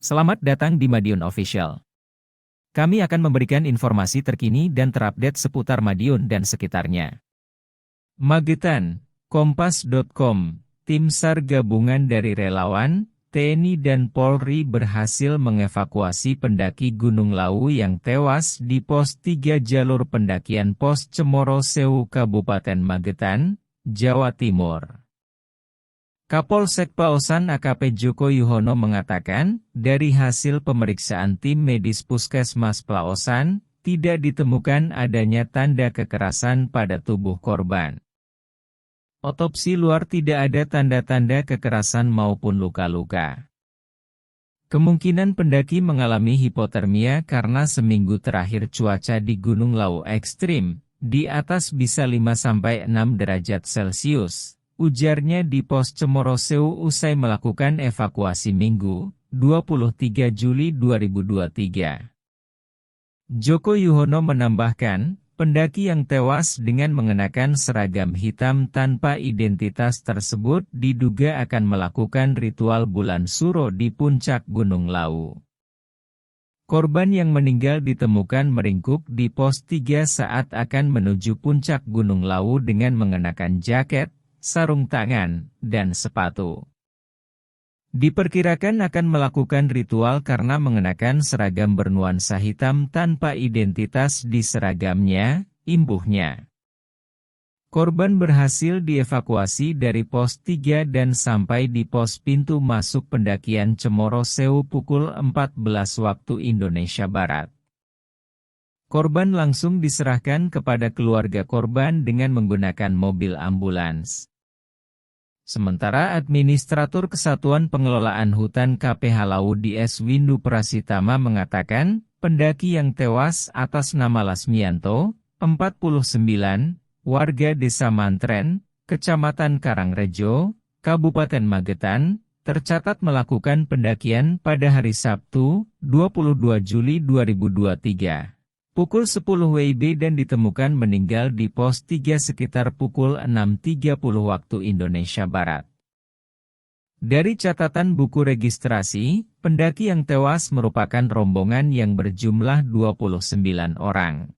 Selamat datang di Madiun Official. Kami akan memberikan informasi terkini dan terupdate seputar Madiun dan sekitarnya. Magetan, Kompas.com, Tim SAR gabungan dari relawan, TNI dan Polri berhasil mengevakuasi pendaki Gunung Lawu yang tewas di pos 3 jalur pendakian Pos Cemoro Sewu Kabupaten Magetan, Jawa Timur. Kapolsek Plaosan AKP Joko Yuhono mengatakan, dari hasil pemeriksaan tim medis Puskesmas Plaosan, tidak ditemukan adanya tanda kekerasan pada tubuh korban. Otopsi luar tidak ada tanda-tanda kekerasan maupun luka-luka. Kemungkinan pendaki mengalami hipotermia karena seminggu terakhir cuaca di Gunung Lawu ekstrim, di atas bisa 5-6 derajat Celcius. Ujarnya di Pos Cemoro Sewu usai melakukan evakuasi Minggu, 23 Juli 2023. Joko Yuhono menambahkan, pendaki yang tewas dengan mengenakan seragam hitam tanpa identitas tersebut diduga akan melakukan ritual bulan suro di puncak Gunung Lawu. Korban yang meninggal ditemukan meringkuk di pos 3 saat akan menuju puncak Gunung Lawu dengan mengenakan jaket, sarung tangan, dan sepatu. Diperkirakan akan melakukan ritual karena mengenakan seragam bernuansa hitam tanpa identitas di seragamnya, imbuhnya. Korban berhasil dievakuasi dari pos 3 dan sampai di pos pintu masuk pendakian Cemoro Sewu pukul 14 waktu Indonesia Barat. Korban langsung diserahkan kepada keluarga korban dengan menggunakan mobil ambulans. Sementara Administratur Kesatuan Pengelolaan Hutan KPH Lawu DS Windu Prasitama mengatakan, pendaki yang tewas atas nama Lasmianto, 49, warga Desa Mantren, Kecamatan Karangrejo, Kabupaten Magetan, tercatat melakukan pendakian pada hari Sabtu, 22 Juli 2023. Pukul 10 WIB dan ditemukan meninggal di pos 3 sekitar pukul 6.30 waktu Indonesia Barat. Dari catatan buku registrasi, pendaki yang tewas merupakan rombongan yang berjumlah 29 orang.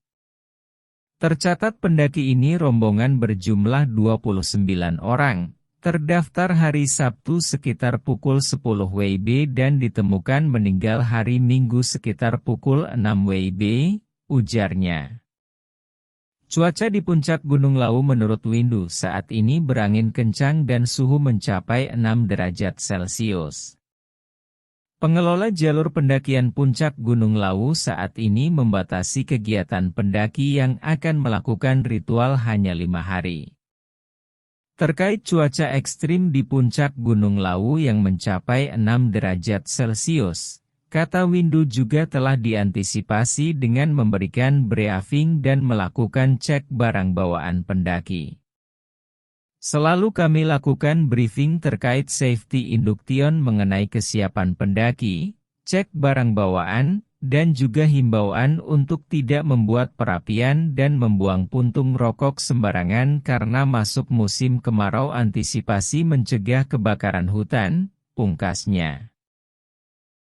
Tercatat pendaki ini rombongan berjumlah 29 orang, terdaftar hari Sabtu sekitar pukul 10 WIB dan ditemukan meninggal hari Minggu sekitar pukul 6 WIB. Ujarnya. Cuaca di puncak Gunung Lawu menurut Windu saat ini berangin kencang dan suhu mencapai 6 derajat Celcius. Pengelola jalur pendakian puncak Gunung Lawu saat ini membatasi kegiatan pendaki yang akan melakukan ritual hanya 5 hari. Terkait cuaca ekstrim di puncak Gunung Lawu yang mencapai 6 derajat Celcius, kata Windu juga telah diantisipasi dengan memberikan briefing dan melakukan cek barang bawaan pendaki. Selalu kami lakukan briefing terkait safety induction mengenai kesiapan pendaki, cek barang bawaan, dan juga himbauan untuk tidak membuat perapian dan membuang puntung rokok sembarangan karena masuk musim kemarau antisipasi mencegah kebakaran hutan, pungkasnya.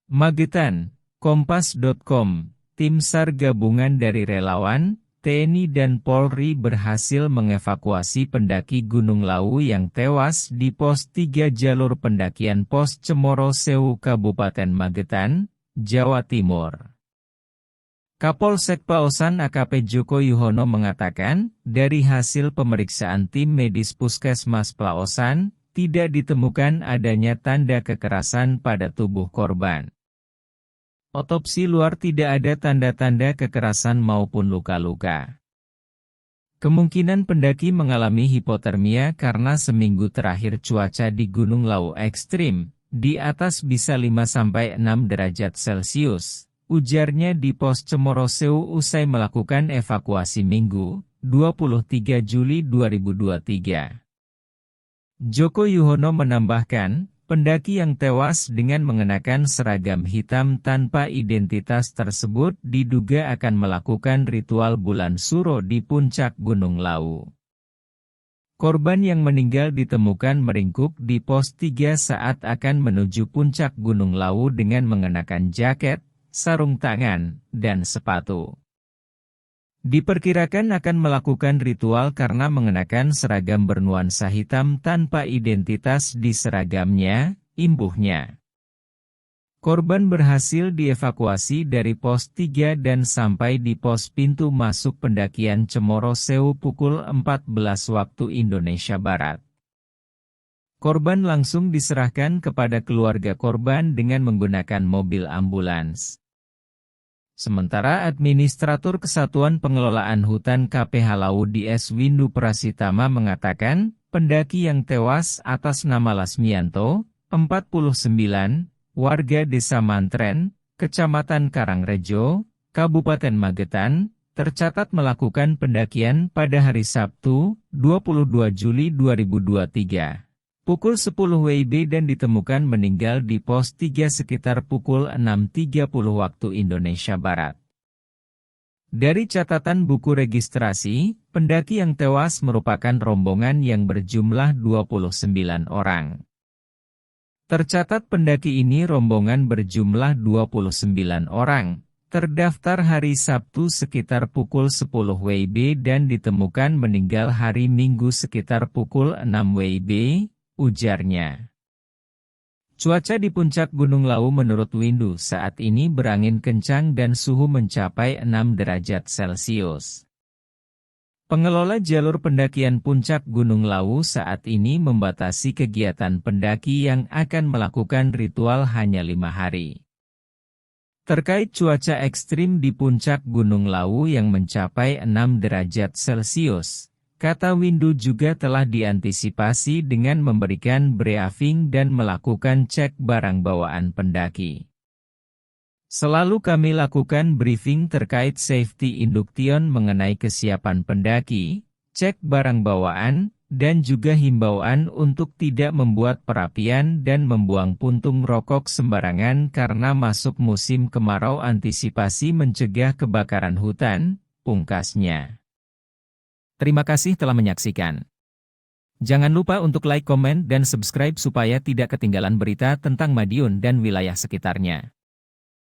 Magetan, Kompas.com, Tim SAR gabungan dari relawan, TNI dan Polri berhasil mengevakuasi pendaki Gunung Lawu yang tewas di pos 3 jalur pendakian Pos Cemoro Sewu Kabupaten Magetan, Jawa Timur. Kapolsek Plaosan AKP Joko Yuhono mengatakan, dari hasil pemeriksaan tim medis Puskesmas Plaosan, tidak ditemukan adanya tanda kekerasan pada tubuh korban. Otopsi luar tidak ada tanda-tanda kekerasan maupun luka-luka. Kemungkinan pendaki mengalami hipotermia karena seminggu terakhir cuaca di Gunung Lawu ekstrim, di atas bisa 5-6 derajat Celcius, ujarnya di Pos Cemoro Sewu usai melakukan evakuasi Minggu, 23 Juli 2023. Joko Yuhono menambahkan, pendaki yang tewas dengan mengenakan seragam hitam tanpa identitas tersebut diduga akan melakukan ritual bulan suro di puncak Gunung Lawu. Korban yang meninggal ditemukan meringkuk di pos 3 saat akan menuju puncak Gunung Lawu dengan mengenakan jaket, sarung tangan, dan sepatu. Diperkirakan akan melakukan ritual karena mengenakan seragam bernuansa hitam tanpa identitas di seragamnya, imbuhnya. Korban berhasil dievakuasi dari pos 3 dan sampai di pos pintu masuk pendakian Cemoro Sewu pukul 14 waktu Indonesia Barat. Korban langsung diserahkan kepada keluarga korban dengan menggunakan mobil ambulans. Sementara Administratur Kesatuan Pengelolaan Hutan KPH Lawu DS Windu Prasitama mengatakan, pendaki yang tewas atas nama Lasmianto, 49, warga Desa Mantren, Kecamatan Karangrejo, Kabupaten Magetan, tercatat melakukan pendakian pada hari Sabtu, 22 Juli 2023. Pukul 10 WIB dan ditemukan meninggal di pos 3 sekitar pukul 6.30 waktu Indonesia Barat. Dari catatan buku registrasi, pendaki yang tewas merupakan rombongan yang berjumlah 29 orang. Tercatat pendaki ini rombongan berjumlah 29 orang, terdaftar hari Sabtu sekitar pukul 10 WIB dan ditemukan meninggal hari Minggu sekitar pukul 6 WIB, ujarnya. Cuaca di puncak Gunung Lawu menurut Windu saat ini berangin kencang dan suhu mencapai 6 derajat Celcius. Pengelola jalur pendakian puncak Gunung Lawu saat ini membatasi kegiatan pendaki yang akan melakukan ritual hanya 5 hari. Terkait cuaca ekstrim di puncak Gunung Lawu yang mencapai 6 derajat Celcius, kata Windu juga telah diantisipasi dengan memberikan briefing dan melakukan cek barang bawaan pendaki. Selalu kami lakukan briefing terkait safety induction mengenai kesiapan pendaki, cek barang bawaan, dan juga himbauan untuk tidak membuat perapian dan membuang puntung rokok sembarangan karena masuk musim kemarau antisipasi mencegah kebakaran hutan, pungkasnya. Terima kasih telah menyaksikan. Jangan lupa untuk like, komen, dan subscribe supaya tidak ketinggalan berita tentang Madiun dan wilayah sekitarnya.